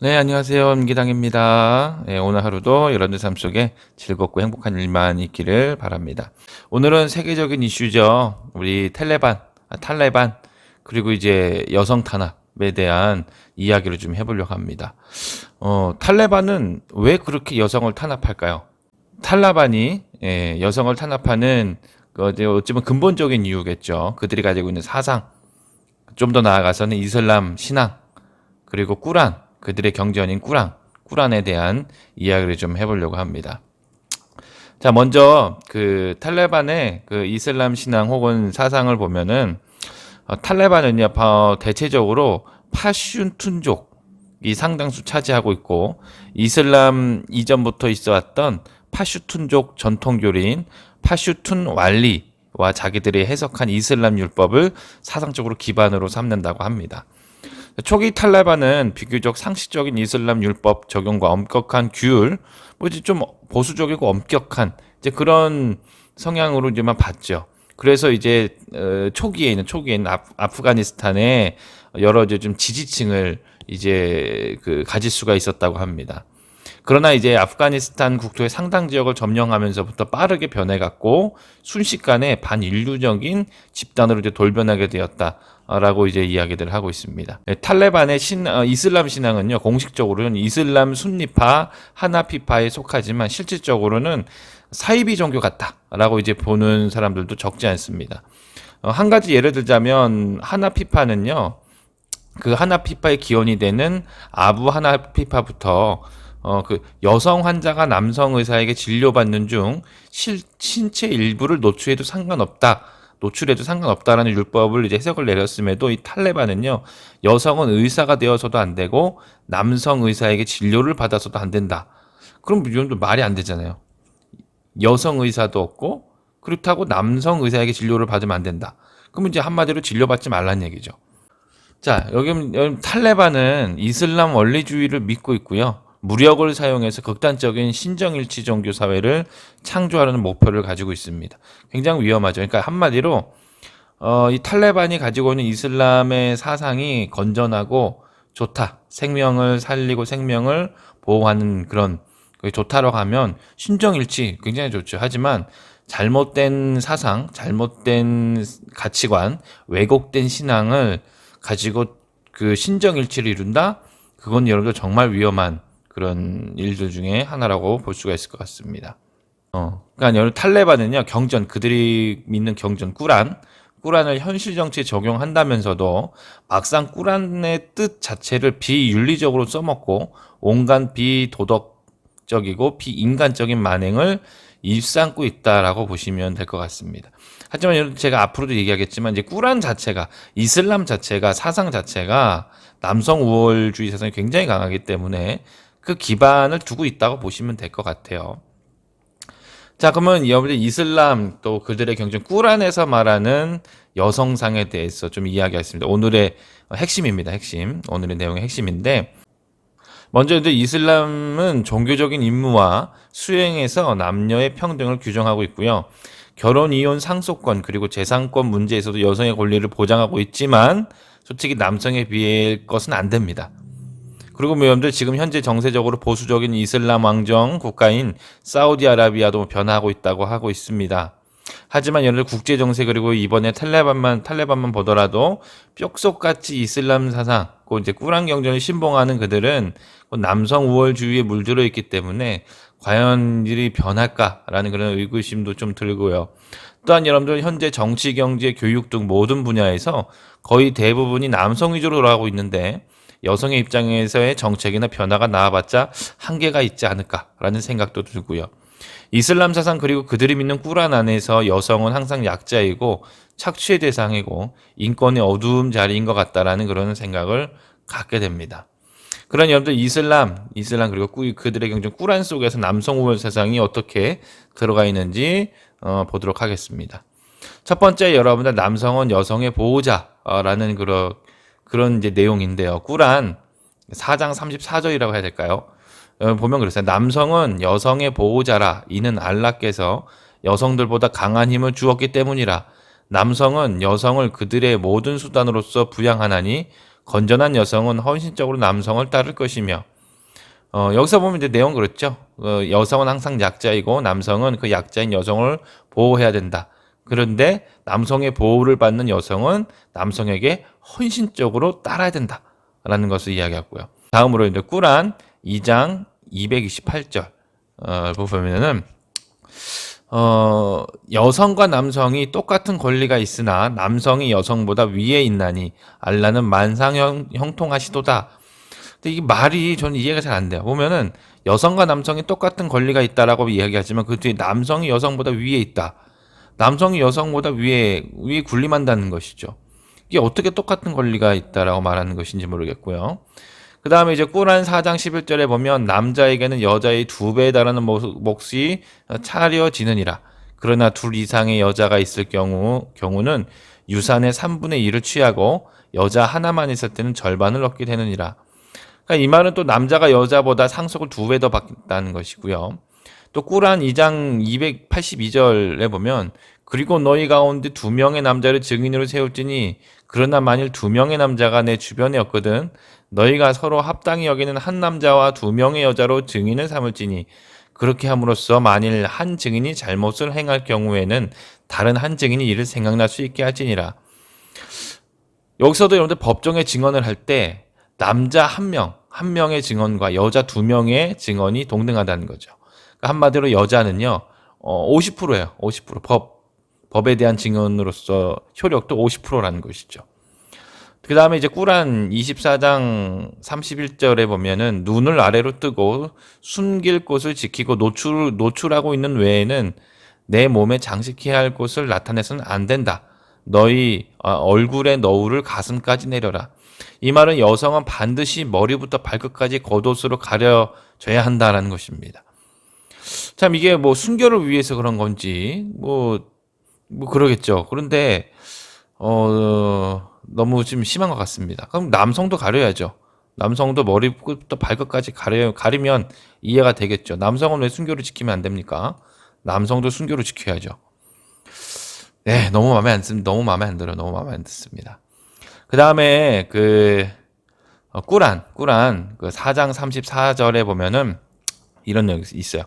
네, 안녕하세요. 임기당입니다. 네, 오늘 하루도 여러분들 삶 속에 즐겁고 행복한 일만 있기를 바랍니다. 오늘은 세계적인 이슈죠. 우리 탈레반, 그리고 이제 여성 탄압에 대한 이야기를 좀 해보려고 합니다. 탈레반은 왜 그렇게 여성을 탄압할까요? 탈레반이 여성을 탄압하는 어찌보면 근본적인 이유겠죠. 그들이 가지고 있는 사상, 좀 더 나아가서는 이슬람 신앙, 그리고 그들의 경전인 꾸란에 대한 이야기를 좀 해보려고 합니다. 자, 먼저 그 탈레반의 그 이슬람 신앙 혹은 사상을 보면은 탈레반은요, 대체적으로 파슈툰족이 상당수 차지하고 있고 이슬람 이전부터 있어왔던 파슈툰족 전통교리인 파슈툰 왈리와 자기들이 해석한 이슬람 율법을 사상적으로 기반으로 삼는다고 합니다. 초기 탈레반은 비교적 상식적인 이슬람 율법 적용과 엄격한 규율, 뭐 이제 좀 보수적이고 엄격한 이제 그런 성향으로 이제만 봤죠. 그래서 이제 초기에는 아프가니스탄의 여러 이제 좀 지지층을 이제 가질 수가 있었다고 합니다. 그러나 이제 아프가니스탄 국토의 상당 지역을 점령하면서부터 빠르게 변해갔고 순식간에 반인류적인 집단으로 이제 돌변하게 되었다라고 이제 이야기들을 하고 있습니다. 탈레반의 이슬람 신앙은요, 공식적으로는 이슬람 순니파 하나피파에 속하지만 실질적으로는 사이비 종교 같다라고 이제 보는 사람들도 적지 않습니다. 한 가지 예를 들자면 하나피파는요, 그 하나피파의 기원이 되는 아부 하나피파부터 여성 환자가 남성 의사에게 진료받는 중 신체 일부를 노출해도 상관없다라는 율법을 이제 해석을 내렸음에도 이 탈레반은요, 여성은 의사가 되어서도 안 되고 남성 의사에게 진료를 받아서도 안 된다. 그럼 이건 말이 안 되잖아요. 여성 의사도 없고 그렇다고 남성 의사에게 진료를 받으면 안 된다. 그럼 이제 한마디로 진료받지 말란 얘기죠. 자, 여기 탈레반은 이슬람 원리주의를 믿고 있고요. 무력을 사용해서 극단적인 신정일치 종교 사회를 창조하려는 목표를 가지고 있습니다. 굉장히 위험하죠. 그러니까 한마디로 이 탈레반이 가지고 있는 이슬람의 사상이 건전하고 좋다. 생명을 살리고 생명을 보호하는 그런 좋다라고 하면 신정일치 굉장히 좋죠. 하지만 잘못된 사상, 잘못된 가치관, 왜곡된 신앙을 가지고 그 신정일치를 이룬다? 그건 여러분들 정말 위험한 그런 일들 중에 하나라고 볼 수가 있을 것 같습니다. 그러니까 여러분 탈레반은요, 그들이 믿는 경전 꾸란을 현실 정치에 적용한다면서도 막상 꾸란의 뜻 자체를 비윤리적으로 써먹고 온갖 비도덕적이고 비인간적인 만행을 입삼고 있다라고 보시면 될 것 같습니다. 하지만 여러분 제가 앞으로도 얘기하겠지만 이제 이슬람 자체가 사상 자체가 남성 우월주의 사상이 굉장히 강하기 때문에 그 기반을 두고 있다고 보시면 될 것 같아요. 자, 그러면 여러분들 이슬람 또 그들의 경전 꾸란에서 말하는 여성상에 대해서 좀 이야기하겠습니다. 오늘의 핵심입니다. 오늘의 내용의 핵심인데 먼저 이제 이슬람은 종교적인 임무와 수행에서 남녀의 평등을 규정하고 있고요. 결혼, 이혼, 상속권 그리고 재산권 문제에서도 여성의 권리를 보장하고 있지만 솔직히 남성에 비할 것은 안 됩니다. 그리고 여러분들 지금 현재 정세적으로 보수적인 이슬람 왕정 국가인 사우디아라비아도 변화하고 있다고 하고 있습니다. 하지만 여러분들 국제 정세 그리고 이번에 탈레반만 보더라도 뼛속같이 이슬람 사상, 이제 꾸란 경전을 신봉하는 그들은 남성 우월주의에 물들어 있기 때문에 과연 일이 변할까라는 그런 의구심도 좀 들고요. 또한 여러분들 현재 정치, 경제, 교육 등 모든 분야에서 거의 대부분이 남성 위주로 돌아가고 있는데 여성의 입장에서의 정책이나 변화가 나와봤자 한계가 있지 않을까라는 생각도 들고요. 이슬람 사상 그리고 그들이 믿는 꾸란 안에서 여성은 항상 약자이고 착취의 대상이고 인권의 어두운 자리인 것 같다라는 그런 생각을 갖게 됩니다. 그런 여러분들 이슬람 그리고 그들의 경전 꾸란 속에서 남성 우월 사상이 어떻게 들어가 있는지 보도록 하겠습니다. 첫 번째 여러분들 남성은 여성의 보호자라는 그런 이제 내용인데요. 꾸란 4장 34절이라고 해야 될까요? 보면 그랬어요. 남성은 여성의 보호자라. 이는 알라께서 여성들보다 강한 힘을 주었기 때문이라. 남성은 여성을 그들의 모든 수단으로서 부양하나니 건전한 여성은 헌신적으로 남성을 따를 것이며 여기서 보면 이제 내용 그렇죠. 여성은 항상 약자이고 남성은 그 약자인 여성을 보호해야 된다. 그런데 남성의 보호를 받는 여성은 남성에게 헌신적으로 따라야 된다. 라는 것을 이야기하고요. 다음으로 이제 꾸란 2장 228절 보면은 여성과 남성이 똑같은 권리가 있으나 남성이 여성보다 위에 있나니 알라는 만상 형통하시도다. 근데 이게 말이 저는 이해가 잘 안 돼요. 보면은 여성과 남성이 똑같은 권리가 있다라고 이야기하지만 그 뒤에 남성이 여성보다 위에 있다. 남성이 여성보다 위에 군림한다는 것이죠. 이게 어떻게 똑같은 권리가 있다라고 말하는 것인지 모르겠고요. 그 다음에 이제 꾸란 4장 11절에 보면 남자에게는 여자의 2배에 달하는 몫이 차려지느니라. 그러나 둘 이상의 여자가 있을 경우는 유산의 3분의 1을 취하고 여자 하나만 있을 때는 절반을 얻게 되느니라. 그러니까 이 말은 또 남자가 여자보다 상속을 2배 더 받겠다는 것이고요. 또 꾸란 2장 282절에 보면 그리고 너희 가운데 2명의 남자를 증인으로 세울지니 그러나 만일 2명의 남자가 내 주변에 없거든 너희가 서로 합당히 여기는 한 남자와 2명의 여자로 증인을 삼을지니 그렇게 함으로써 만일 한 증인이 잘못을 행할 경우에는 다른 한 증인이 이를 생각날 수 있게 할지니라. 여기서도 여러분들 법정에 증언을 할 때 남자 한 명의 증언과 여자 2명의 증언이 동등하다는 거죠. 그러니까 한마디로 여자는요, 50%예요. 50%. 법에 대한 증언으로서 효력도 50%라는 것이죠. 그 다음에 이제 꾸란 24장 31절에 보면은 눈을 아래로 뜨고 숨길 곳을 지키고 노출하고 있는 외에는 내 몸에 장식해야 할 곳을 나타내서는 안 된다. 너희 얼굴의 너울을 가슴까지 내려라. 이 말은 여성은 반드시 머리부터 발끝까지 겉옷으로 가려져야 한다라는 것입니다. 참 이게 뭐 순결을 위해서 그런 건지 뭐 그러겠죠. 그런데 너무 좀 심한 것 같습니다. 그럼 남성도 가려야죠. 남성도 머리부터 발끝까지 가리면 이해가 되겠죠. 남성은 왜 순결을 지키면 안 됩니까? 남성도 순결을 지켜야죠. 네, 너무 마음에 안 듭니다. 너무 마음에 안 들어요. 너무 마음에 안 듭니다. 그 다음에 꾸란 그 4장 34절에 보면은 이런 내용이 있어요.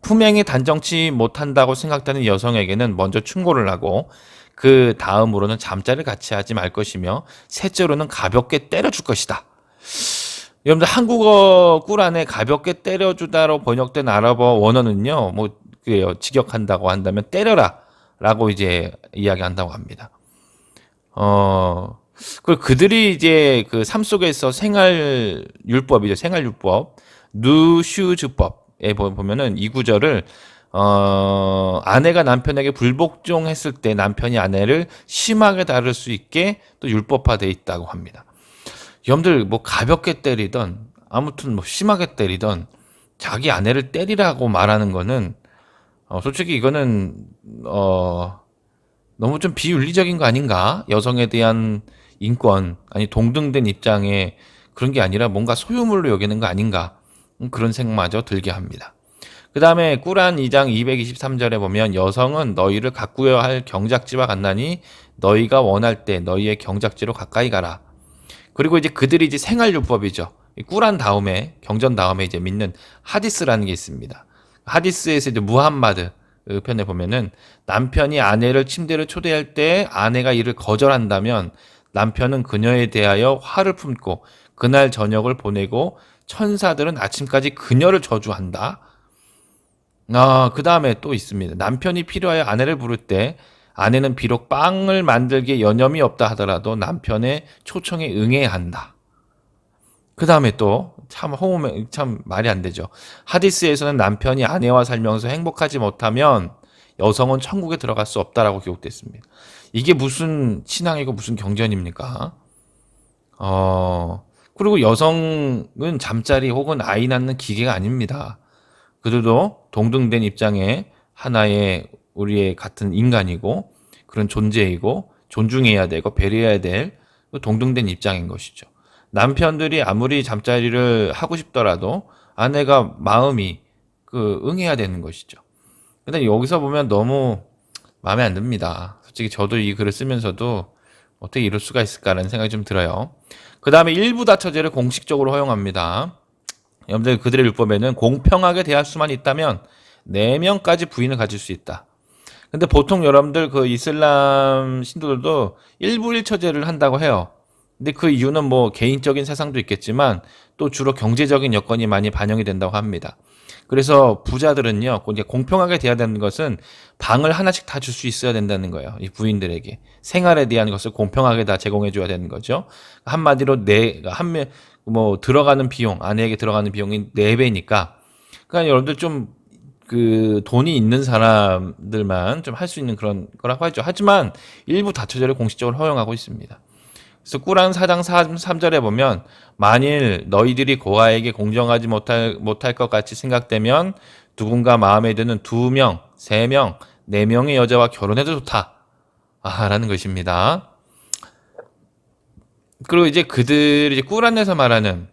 품행이 단정치 못한다고 생각되는 여성에게는 먼저 충고를 하고 그 다음으로는 잠자를 같이 하지 말 것이며 셋째로는 가볍게 때려줄 것이다. 여러분들 한국어 꾸란에 가볍게 때려주다로 번역된 아랍어 원어는요, 뭐 그래요. 직역한다고 한다면 때려라라고 이제 이야기한다고 합니다. 그들이 이제 그 삶 속에서 생활 율법이죠. 생활 율법, 누슈즈법에 보면은 이 구절을 아내가 남편에게 불복종했을 때 남편이 아내를 심하게 다룰 수 있게 또 율법화되어 있다고 합니다. 여러분들 뭐 가볍게 때리던 아무튼 뭐 심하게 때리던 자기 아내를 때리라고 말하는 거는 솔직히 이거는 너무 좀 비윤리적인 거 아닌가? 여성에 대한 인권 아니 동등된 입장에 그런 게 아니라 뭔가 소유물로 여기는 거 아닌가? 그런 생각마저 들게 합니다. 그 다음에 꾸란 2장 223절에 보면 여성은 너희를 가꾸어야 할 경작지와 같나니 너희가 원할 때 너희의 경작지로 가까이 가라. 그리고 이제 그들이 이제 생활율법이죠. 꾸란 다음에 경전 다음에 이제 믿는 하디스라는 게 있습니다. 하디스에서 이제 무함마드 그 편에 보면은 남편이 아내를 침대로 초대할 때 아내가 이를 거절한다면 남편은 그녀에 대하여 화를 품고 그날 저녁을 보내고 천사들은 아침까지 그녀를 저주한다. 그 다음에 또 있습니다. 남편이 필요하여 아내를 부를 때 아내는 비록 빵을 만들기에 여념이 없다 하더라도 남편의 초청에 응해야 한다. 그 다음에 또 참 말이 안 되죠. 하디스에서는 남편이 아내와 살면서 행복하지 못하면 여성은 천국에 들어갈 수 없다라고 기록됐습니다. 이게 무슨 신앙이고 무슨 경전입니까? 그리고 여성은 잠자리 혹은 아이 낳는 기계가 아닙니다. 그들도 동등된 입장에 하나의 우리의 같은 인간이고 그런 존재이고 존중해야 되고 배려해야 될 동등된 입장인 것이죠. 남편들이 아무리 잠자리를 하고 싶더라도 아내가 마음이 응해야 되는 것이죠. 근데 여기서 보면 너무 마음에 안 듭니다. 솔직히 저도 이 글을 쓰면서도 어떻게 이럴 수가 있을까라는 생각이 좀 들어요. 그 다음에 일부 다처제를 공식적으로 허용합니다. 여러분들 그들의 율법에는 공평하게 대할 수만 있다면 4명까지 부인을 가질 수 있다. 근데 보통 여러분들 그 이슬람 신도들도 일부일처제를 한다고 해요. 근데 그 이유는 뭐 개인적인 사상도 있겠지만 또 주로 경제적인 여건이 많이 반영이 된다고 합니다. 그래서 부자들은요, 이제 공평하게 돼야 되는 것은 방을 하나씩 다 줄 수 있어야 된다는 거예요. 이 부인들에게. 생활에 대한 것을 공평하게 다 제공해 줘야 되는 거죠. 한마디로 들어가는 비용, 아내에게 들어가는 비용이 4배니까. 그러니까 여러분들 좀 그 돈이 있는 사람들만 좀 할 수 있는 그런 거라고 하죠. 하지만 일부 다처제를 공식적으로 허용하고 있습니다. 그래서 꾸란 4장 3절에 보면 만일 너희들이 고아에게 공정하지 못할 것 같이 생각되면 누군가 마음에 드는 2명, 3명, 4명의 여자와 결혼해도 좋다. 라는 것입니다. 그리고 이제 그들이 이제 꾸란에서 말하는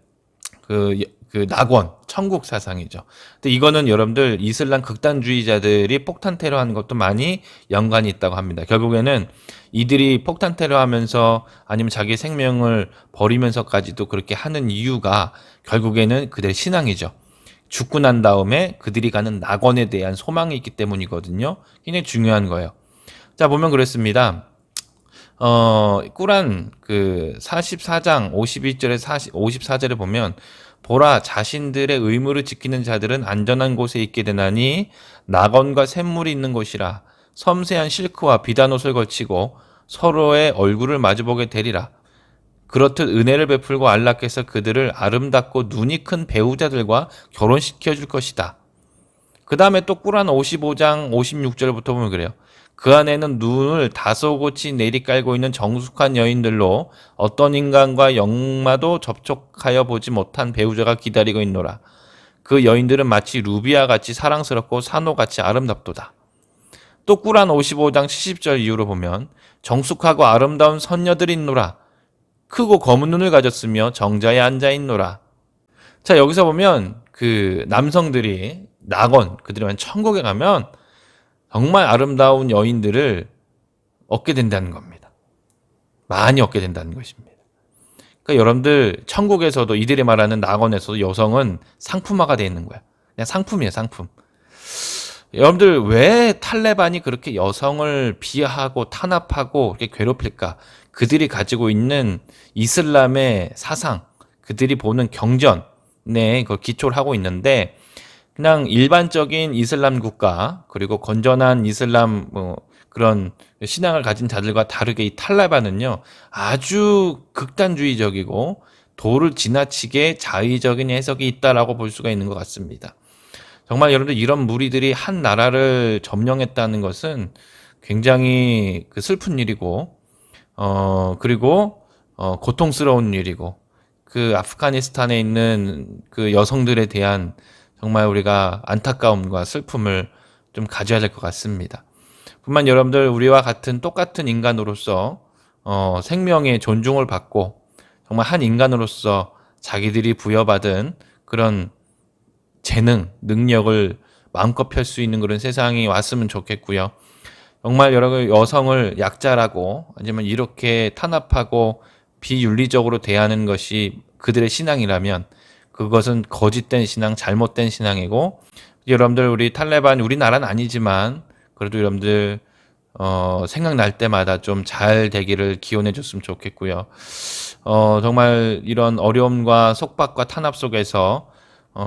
그 낙원, 천국 사상이죠. 근데 이거는 여러분들 이슬람 극단주의자들이 폭탄 테러하는 것도 많이 연관이 있다고 합니다. 결국에는 이들이 폭탄 테러하면서 아니면 자기 생명을 버리면서까지도 그렇게 하는 이유가 결국에는 그들의 신앙이죠. 죽고 난 다음에 그들이 가는 낙원에 대한 소망이 있기 때문이거든요. 굉장히 중요한 거예요. 자, 보면 그랬습니다. 꾸란 그 44장 51절에 54절에 보면 보라 자신들의 의무를 지키는 자들은 안전한 곳에 있게 되나니 낙원과 샘물이 있는 곳이라 섬세한 실크와 비단 옷을 걸치고 서로의 얼굴을 마주보게 되리라. 그렇듯 은혜를 베풀고 안락해서 그들을 아름답고 눈이 큰 배우자들과 결혼시켜 줄 것이다. 그 다음에 또 꾸란 55장 56절부터 보면 그래요. 그 안에는 눈을 다소곳이 내리깔고 있는 정숙한 여인들로 어떤 인간과 영마도 접촉하여 보지 못한 배우자가 기다리고 있노라. 그 여인들은 마치 루비아 같이 사랑스럽고 산호같이 아름답도다. 또 꾸란 55장 70절 이후로 보면 정숙하고 아름다운 선녀들이 있노라. 크고 검은 눈을 가졌으며 정자에 앉아 있노라. 자, 여기서 보면 그 남성들이 낙원, 그들이 만 천국에 가면 정말 아름다운 여인들을 얻게 된다는 겁니다. 많이 얻게 된다는 것입니다. 그러니까 여러분들 천국에서도 이들이 말하는 낙원에서도 여성은 상품화가 되어 있는 거야. 그냥 상품이에요, 상품. 여러분들 왜 탈레반이 그렇게 여성을 비하하고 탄압하고 이렇게 괴롭힐까? 그들이 가지고 있는 이슬람의 사상, 그들이 보는 경전에 그걸 기초를 하고 있는데 그냥 일반적인 이슬람 국가 그리고 건전한 이슬람 그런 신앙을 가진 자들과 다르게 이 탈레반은요 아주 극단주의적이고 도를 지나치게 자의적인 해석이 있다라고 볼 수가 있는 것 같습니다. 정말 여러분들 이런 무리들이 한 나라를 점령했다는 것은 굉장히 그 슬픈 일이고 그리고 고통스러운 일이고 그 아프가니스탄에 있는 그 여성들에 대한 정말 우리가 안타까움과 슬픔을 좀 가져야 될 것 같습니다. 뿐만 여러분들 우리와 같은 똑같은 인간으로서 생명의 존중을 받고 정말 한 인간으로서 자기들이 부여받은 그런 재능, 능력을 마음껏 펼 수 있는 그런 세상이 왔으면 좋겠고요. 정말 여러 여성을 약자라고 아니면 이렇게 탄압하고 비윤리적으로 대하는 것이 그들의 신앙이라면 그것은 거짓된 신앙, 잘못된 신앙이고 여러분들 우리 탈레반 우리나라는 아니지만 그래도 여러분들 생각날 때마다 좀 잘 되기를 기원해 줬으면 좋겠고요. 정말 이런 어려움과 속박과 탄압 속에서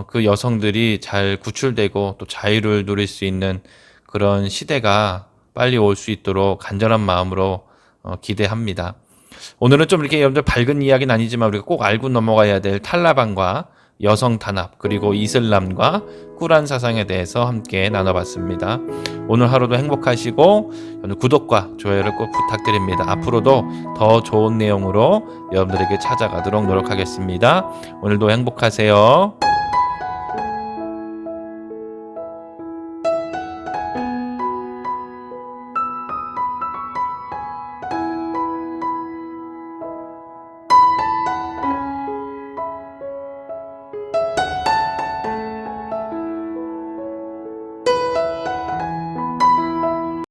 그 여성들이 잘 구출되고 또 자유를 누릴 수 있는 그런 시대가 빨리 올 수 있도록 간절한 마음으로 기대합니다. 오늘은 좀 이렇게 여러분들 밝은 이야기는 아니지만 우리가 꼭 알고 넘어가야 될 탈레반과 여성 탄압 그리고 이슬람과 꾸란 사상에 대해서 함께 나눠봤습니다. 오늘 하루도 행복하시고 구독과 좋아요를 꼭 부탁드립니다. 앞으로도 더 좋은 내용으로 여러분들에게 찾아가도록 노력하겠습니다. 오늘도 행복하세요.